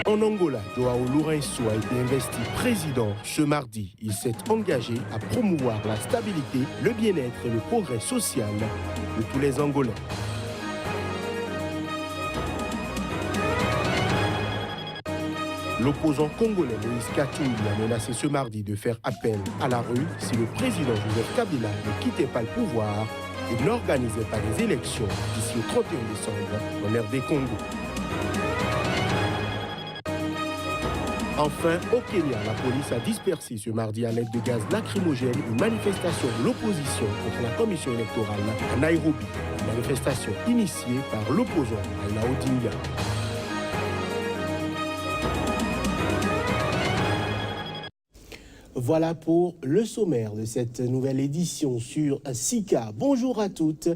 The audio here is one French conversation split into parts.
En Angola, João Lourenço a été investi président ce mardi. Il s'est engagé à promouvoir la stabilité, le bien-être et le progrès social de tous les Angolais. L'opposant congolais Moïse Katumbi a menacé ce mardi de faire appel à la rue si le président Joseph Kabila ne quittait pas le pouvoir et n'organisait pas des élections d'ici au 31 décembre en RD Congo. Enfin, au Kenya, la police a dispersé ce mardi à l'aide de gaz lacrymogène une manifestation de l'opposition contre la commission électorale à Nairobi. Une manifestation initiée par l'opposant Raila Odinga. Voilà pour le sommaire de cette nouvelle édition sur Sika. Bonjour à toutes,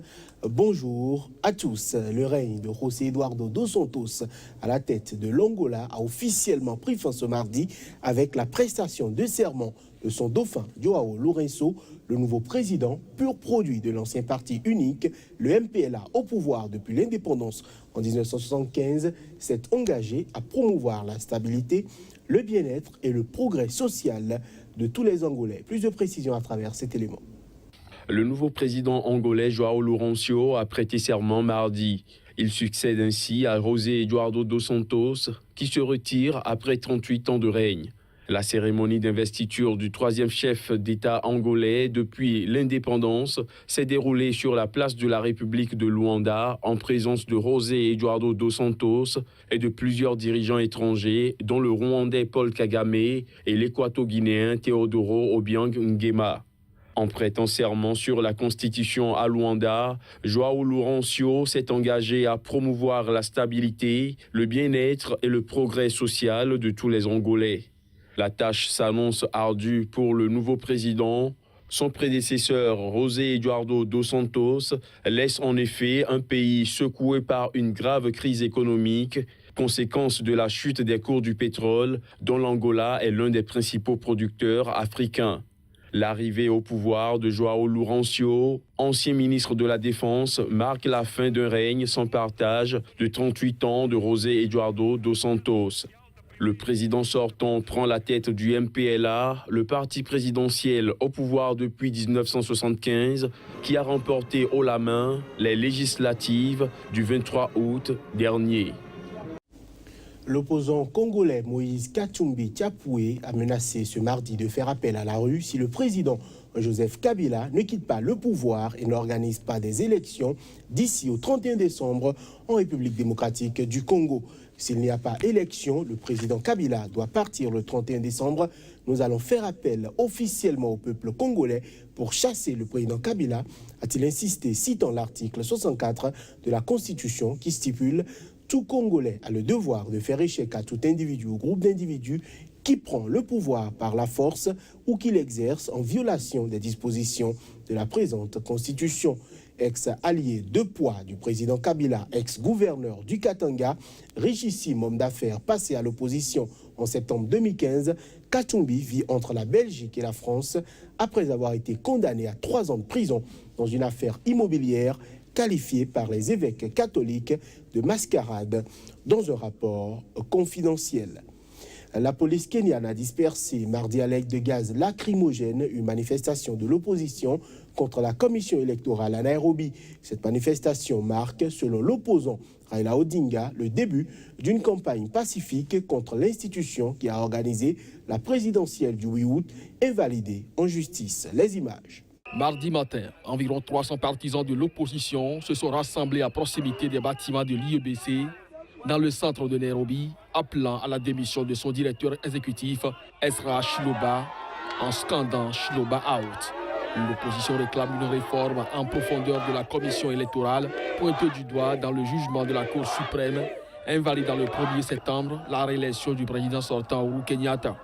bonjour à tous. Le règne de José Eduardo dos Santos à la tête de l'Angola a officiellement pris fin ce mardi avec la prestation de serment de son dauphin João Lourenço, le nouveau président pur produit de l'ancien parti unique, le MPLA au pouvoir depuis l'indépendance en 1975, s'est engagé à promouvoir la stabilité, le bien-être et le progrès social de tous les Angolais. Plus de précisions à travers cet élément. Le nouveau président angolais João Lourenço a prêté serment mardi. Il succède ainsi à José Eduardo dos Santos, qui se retire après 38 ans de règne. La cérémonie d'investiture du troisième chef d'État angolais depuis l'indépendance s'est déroulée sur la place de la République de Luanda en présence de José Eduardo dos Santos et de plusieurs dirigeants étrangers, dont le Rwandais Paul Kagame et l'Équato-Guinéen Teodoro Obiang Nguema. En prêtant serment sur la Constitution à Luanda, João Lourenço s'est engagé à promouvoir la stabilité, le bien-être et le progrès social de tous les Angolais. La tâche s'annonce ardue pour le nouveau président. Son prédécesseur, José Eduardo dos Santos, laisse en effet un pays secoué par une grave crise économique, conséquence de la chute des cours du pétrole, dont l'Angola est l'un des principaux producteurs africains. L'arrivée au pouvoir de João Lourenço, ancien ministre de la Défense, marque la fin d'un règne sans partage de 38 ans de José Eduardo dos Santos. Le président sortant prend la tête du MPLA, le parti présidentiel au pouvoir depuis 1975, qui a remporté haut la main les législatives du 23 août dernier. L'opposant congolais Moïse Katumbi Tiapoué a menacé ce mardi de faire appel à la rue si le président Joseph Kabila ne quitte pas le pouvoir et n'organise pas des élections d'ici au 31 décembre en République démocratique du Congo. S'il n'y a pas élection, le président Kabila doit partir le 31 décembre. Nous allons faire appel officiellement au peuple congolais pour chasser le président Kabila, a-t-il insisté, citant l'article 64 de la Constitution qui stipule « Tout Congolais a le devoir de faire échec à tout individu ou groupe d'individus qui prend le pouvoir par la force ou qui l'exerce en violation des dispositions de la présente Constitution ». Ex-allié de poids du président Kabila, ex-gouverneur du Katanga, richissime homme d'affaires passé à l'opposition en septembre 2015, Katumbi vit entre la Belgique et la France après avoir été condamné à 3 ans de prison dans une affaire immobilière qualifiée par les évêques catholiques de mascarade dans un rapport confidentiel. La police kenyane a dispersé mardi à l'aide de gaz lacrymogène une manifestation de l'opposition contre la commission électorale à Nairobi. Cette manifestation marque, selon l'opposant Raila Odinga, le début d'une campagne pacifique contre l'institution qui a organisé la présidentielle du 8 août, invalidée en justice. Les images. Mardi matin, environ 300 partisans de l'opposition se sont rassemblés à proximité des bâtiments de l'IEBC dans le centre de Nairobi, appelant à la démission de son directeur exécutif, Ezra Chiloba, en scandant Chiloba out. L'opposition réclame une réforme en profondeur de la commission électorale, pointée du doigt dans le jugement de la Cour suprême, invalidant le 1er septembre la réélection du président sortant Uhuru Kenyatta.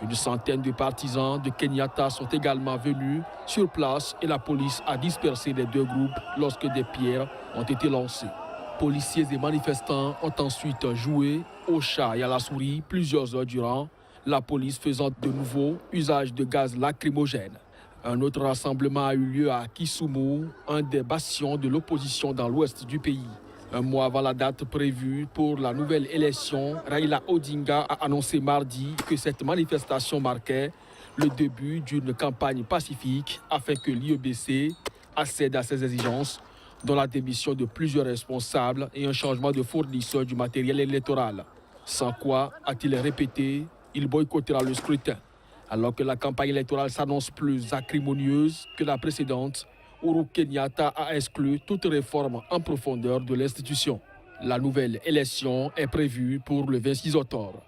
Une centaine de partisans de Kenyatta sont également venus sur place et la police a dispersé les 2 groupes lorsque des pierres ont été lancées. Policiers et manifestants ont ensuite joué au chat et à la souris plusieurs heures durant, la police faisant de nouveau usage de gaz lacrymogène. Un autre rassemblement a eu lieu à Kisumu, un des bastions de l'opposition dans l'ouest du pays. Un mois avant la date prévue pour la nouvelle élection, Raila Odinga a annoncé mardi que cette manifestation marquait le début d'une campagne pacifique afin que l'IEBC accède à ses exigences, dont la démission de plusieurs responsables et un changement de fournisseur du matériel électoral. Sans quoi, a-t-il répété, il boycottera le scrutin. Alors que la campagne électorale s'annonce plus acrimonieuse que la précédente, Uhuru Kenyatta a exclu toute réforme en profondeur de l'institution. La nouvelle élection est prévue pour le 26 octobre.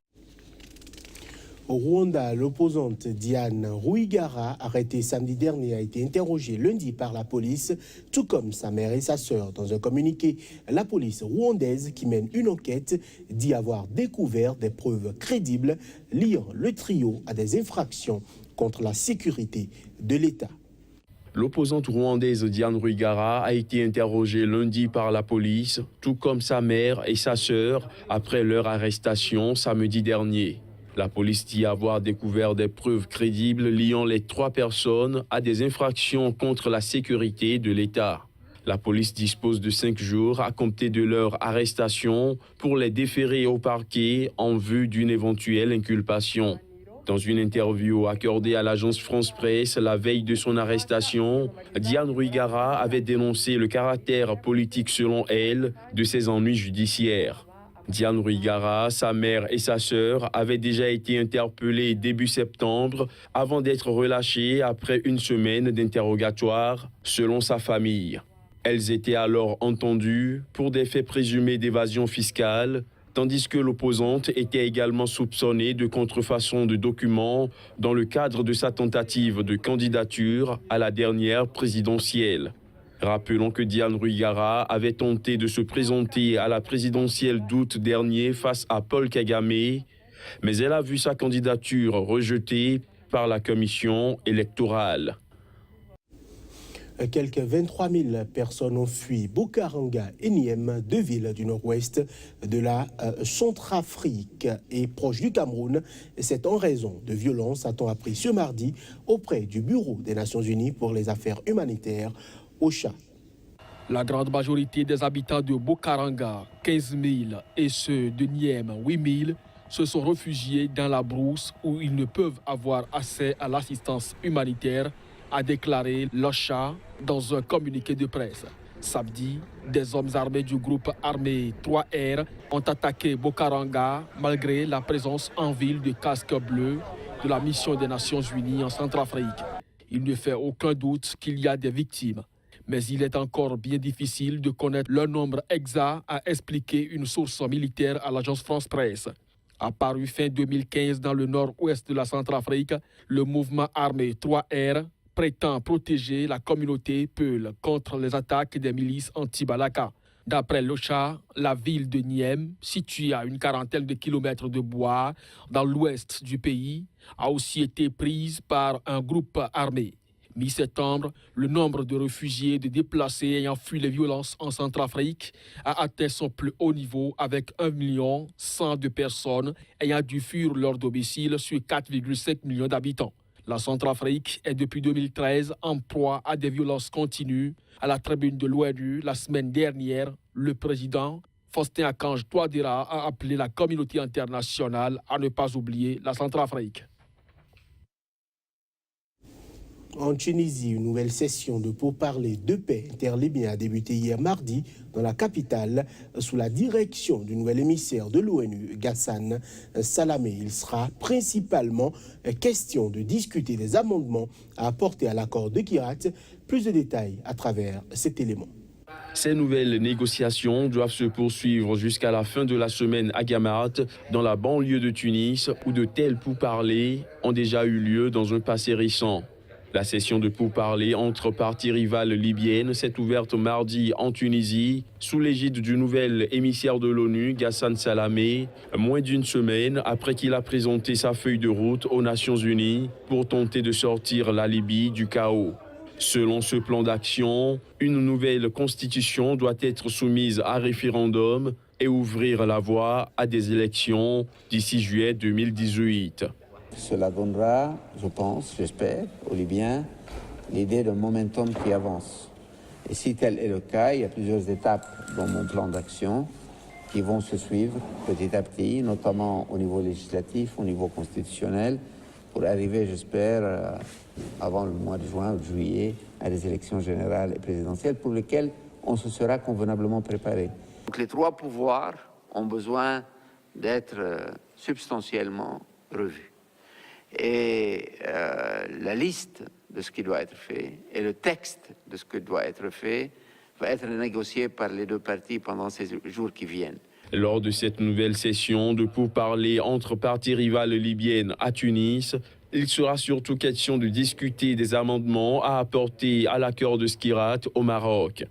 Au Rwanda, l'opposante Diane Rwigara, arrêtée samedi dernier, a été interrogée lundi par la police, tout comme sa mère et sa sœur. Dans un communiqué, la police rwandaise, qui mène une enquête, dit avoir découvert des preuves crédibles liant le trio à des infractions contre la sécurité de l'État. L'opposante rwandaise Diane Rwigara a été interrogée lundi par la police, tout comme sa mère et sa sœur, après leur arrestation samedi dernier. La police dit avoir découvert des preuves crédibles liant les 3 personnes à des infractions contre la sécurité de l'État. La police dispose de 5 jours à compter de leur arrestation pour les déférer au parquet en vue d'une éventuelle inculpation. Dans une interview accordée à l'agence France Presse la veille de son arrestation, Diane Rwigara avait dénoncé le caractère politique, selon elle, de ses ennuis judiciaires. Diane Rwigara, sa mère et sa sœur avaient déjà été interpellées début septembre avant d'être relâchées après une semaine d'interrogatoire, selon sa famille. Elles étaient alors entendues pour des faits présumés d'évasion fiscale, tandis que l'opposante était également soupçonnée de contrefaçon de documents dans le cadre de sa tentative de candidature à la dernière présidentielle. Rappelons que Diane Rwigara avait tenté de se présenter à la présidentielle d'août dernier face à Paul Kagame, mais elle a vu sa candidature rejetée par la commission électorale. Quelques 23 000 personnes ont fui Bokaranga et Niem, 2 villes du nord-ouest de la Centrafrique et proche du Cameroun. C'est en raison de violences, a-t-on appris ce mardi, auprès du Bureau des Nations Unies pour les affaires humanitaires, OCHA. La grande majorité des habitants de Bokaranga, 15 000, et ceux de Niem, 8 000, se sont réfugiés dans la brousse où ils ne peuvent avoir accès à l'assistance humanitaire, a déclaré l'OCHA dans un communiqué de presse. Samedi, des hommes armés du groupe armé 3R ont attaqué Bokaranga malgré la présence en ville de casques bleus de la mission des Nations Unies en Centrafrique. Il ne fait aucun doute qu'il y a des victimes, mais il est encore bien difficile de connaître leur nombre exact, a expliqué une source militaire à l'agence France Presse. Apparu fin 2015 dans le nord-ouest de la Centrafrique, le mouvement armé 3R prétend protéger la communauté Peul contre les attaques des milices anti-Balaka. D'après l'OCHA, la ville de Niem, située à une quarantaine de kilomètres de Bois, dans l'ouest du pays, a aussi été prise par un groupe armé. Mi-septembre, le nombre de réfugiés et de déplacés ayant fui les violences en Centrafrique a atteint son plus haut niveau avec 1 100 000 personnes ayant dû fuir leur domicile sur 4,5 millions d'habitants. La Centrafrique est depuis 2013 en proie à des violences continues. À la tribune de l'ONU, la semaine dernière, le président Faustin Archange Touadéra a appelé la communauté internationale à ne pas oublier la Centrafrique. En Tunisie, une nouvelle session de pourparlers de paix interlibyens a débuté hier mardi dans la capitale sous la direction du nouvel émissaire de l'ONU, Ghassan Salamé. Il sera principalement question de discuter des amendements à apporter à l'accord de Kirat. Plus de détails à travers cet élément. Ces nouvelles négociations doivent se poursuivre jusqu'à la fin de la semaine à Gamat, dans la banlieue de Tunis, où de tels pourparlers ont déjà eu lieu dans un passé récent. La session de pourparlers entre parties rivales libyennes s'est ouverte mardi en Tunisie, sous l'égide du nouvel émissaire de l'ONU, Ghassan Salamé, moins d'une semaine après qu'il a présenté sa feuille de route aux Nations Unies pour tenter de sortir la Libye du chaos. Selon ce plan d'action, une nouvelle constitution doit être soumise à référendum et ouvrir la voie à des élections d'ici juillet 2018. Cela donnera, je pense, j'espère, aux Libyens, l'idée d'un momentum qui avance. Et si tel est le cas, il y a plusieurs étapes dans mon plan d'action qui vont se suivre petit à petit, notamment au niveau législatif, au niveau constitutionnel, pour arriver, j'espère, avant le mois de juin ou de juillet, à des élections générales et présidentielles pour lesquelles on se sera convenablement préparé. Donc les trois pouvoirs ont besoin d'être substantiellement revus. Et la liste de ce qui doit être fait et le texte de ce qui doit être fait va être négocié par les deux parties pendant ces jours qui viennent. Lors de cette nouvelle session de pourparlers entre parties rivales libyennes à Tunis, il sera surtout question de discuter des amendements à apporter à l'accord de Skhirat au Maroc.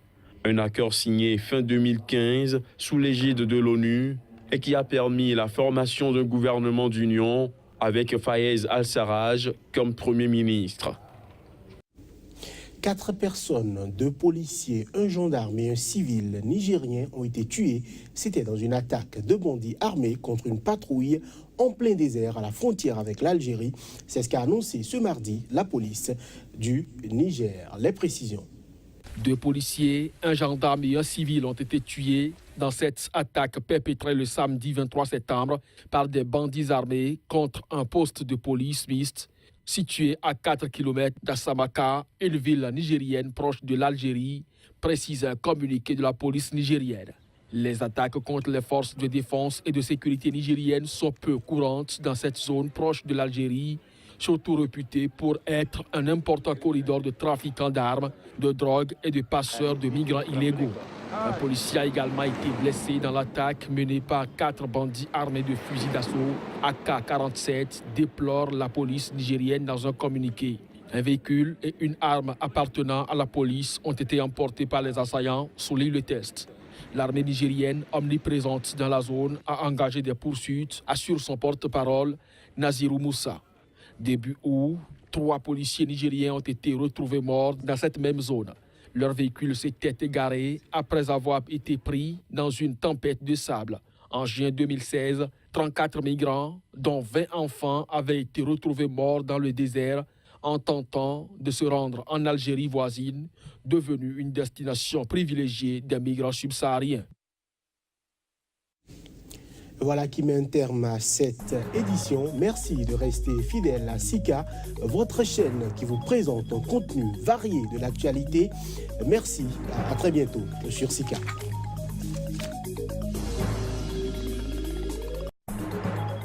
Un accord signé fin 2015 sous l'égide de l'ONU et qui a permis la formation d'un gouvernement d'union avec Fayez al-Sarraj comme Premier ministre. 4 personnes, 2 policiers, un gendarme et un civil nigérien ont été tués. C'était dans une attaque de bandits armés contre une patrouille en plein désert à la frontière avec l'Algérie. C'est ce qu'a annoncé ce mardi la police du Niger. Les précisions. 2 policiers, un gendarme et un civil ont été tués dans cette attaque perpétrée le samedi 23 septembre par des bandits armés contre un poste de police mixte situé à 4 km d'Assamaka, une ville nigérienne proche de l'Algérie, précise un communiqué de la police nigérienne. Les attaques contre les forces de défense et de sécurité nigériennes sont peu courantes dans cette zone proche de l'Algérie, surtout réputée pour être un important corridor de trafiquants d'armes, de drogue et de passeurs de migrants illégaux. Un policier a également été blessé dans l'attaque menée par 4 bandits armés de fusils d'assaut AK-47, déplore la police nigérienne dans un communiqué. Un véhicule et une arme appartenant à la police ont été emportés par les assaillants sous l'île Test. L'armée nigérienne, omniprésente dans la zone, a engagé des poursuites, assure son porte-parole, Nazirou Moussa. Début août, 3 policiers nigériens ont été retrouvés morts dans cette même zone. Leur véhicule s'était égaré après avoir été pris dans une tempête de sable. En juin 2016, 34 migrants, dont 20 enfants, avaient été retrouvés morts dans le désert en tentant de se rendre en Algérie voisine, devenue une destination privilégiée des migrants subsahariens. Voilà qui met un terme à cette édition. Merci de rester fidèle à Sika, votre chaîne qui vous présente un contenu varié de l'actualité. Merci, à très bientôt sur Sika.